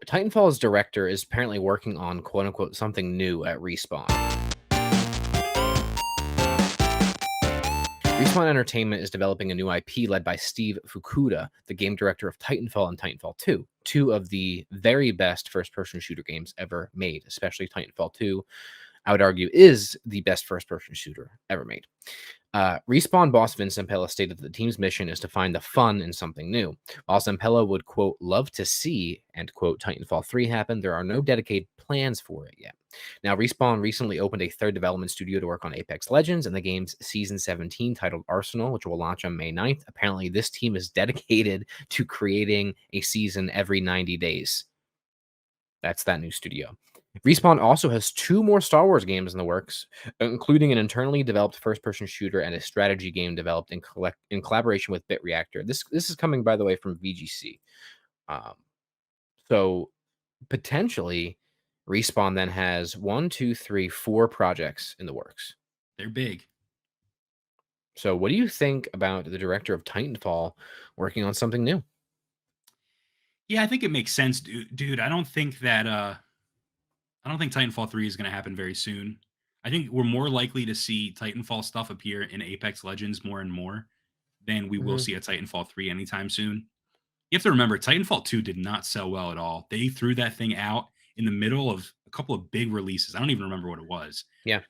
Titanfall's director is apparently working on quote unquote something new at Respawn. Respawn Entertainment is developing a new IP led by Steve Fukuda, the game director of Titanfall and Titanfall 2, two of the very best first-person shooter games ever made, especially Titanfall 2. I would argue is the best first-person shooter ever made. Respawn boss Vince Zampella stated that the team's mission is to find the fun in something new. While Zampella would, quote, love to see, end quote, Titanfall 3 happen, there are no dedicated plans for it yet. Now, Respawn recently opened a third development studio to work on Apex Legends and the game's Season 17 titled Arsenal, which will launch on May 9th. Apparently, this team is dedicated to creating a season every 90 days. That's that new studio. Respawn also has 2 more Star Wars games in the works, including an internally developed first-person shooter and a strategy game developed in collaboration with BitReactor. This is coming, by the way, from VGC. So potentially, Respawn then has 1, 2, 3, 4 projects in the works. They're big. So what do you think about the director of Titanfall working on something new? Yeah, I think it makes sense, dude. I don't think Titanfall 3 is going to happen very soon. I think we're more likely to see Titanfall stuff appear in Apex Legends more and more than we will see a Titanfall 3 anytime soon. You have to remember, Titanfall 2 did not sell well at all. They threw that thing out in the middle of a couple of big releases. I don't even remember what it was. Yeah.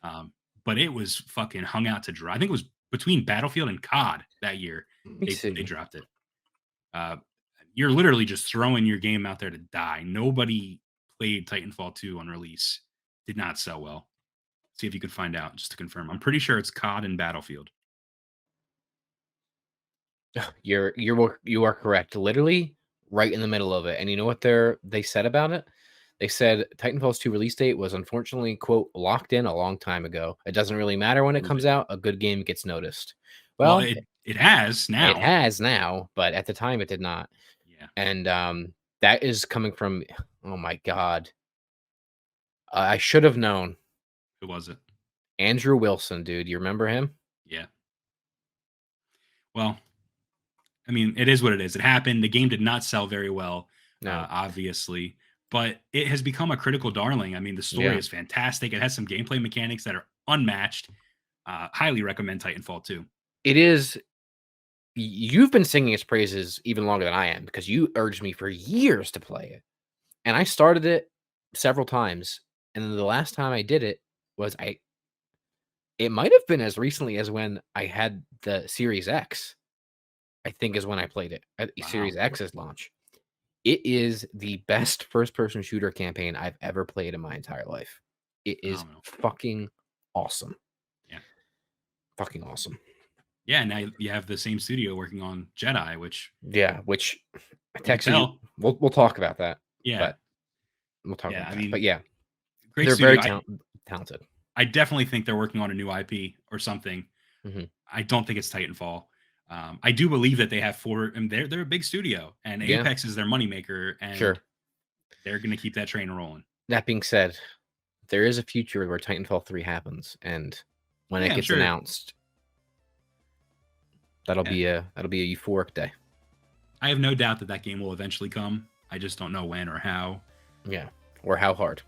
But it was fucking hung out to dry. I think it was between Battlefield and COD that year. They dropped it. You're literally just throwing your game out there to die. Nobody played Titanfall 2 on release. Did not sell well. See if you could find out just to confirm. I'm pretty sure it's COD and Battlefield. You are correct. Literally right in the middle of it. And you know what they said about it? They said Titanfall's 2 release date was unfortunately, quote, locked in a long time ago. It doesn't really matter when it comes out. A good game gets noticed. Well, it has now. It has now, but at the time it did not. Yeah. And that is coming from, oh my God. I should have known. Who was it? Andrew Wilson, dude. You remember him? Yeah. Well, I mean, it is what it is. It happened. The game did not sell very well, obviously, but it has become a critical darling. I mean, the story is fantastic. It has some gameplay mechanics that are unmatched. Highly recommend Titanfall 2. It is. You've been singing its praises even longer than I am because you urged me for years to play it. And I started it several times. And then the last time I did it was it might have been as recently as when I had the Series X. I think is when I played it at Series X's launch. It is the best first-person shooter campaign I've ever played in my entire life. It is fucking awesome. Yeah. Fucking awesome. Yeah, now you have the same studio working on Jedi, which I texted you. We'll talk about that. Yeah. But we'll talk about that. But yeah. Great they're studio. Very talented. I definitely think they're working on a new IP or something. Mm-hmm. I don't think it's Titanfall. I do believe that they have 4, and they're a big studio, and Apex is their moneymaker, and they're going to keep that train rolling. That being said, there is a future where Titanfall 3 happens, and when it gets announced, that'll be a euphoric day. I have no doubt that game will eventually come. I just don't know when or how. Yeah, or how hard.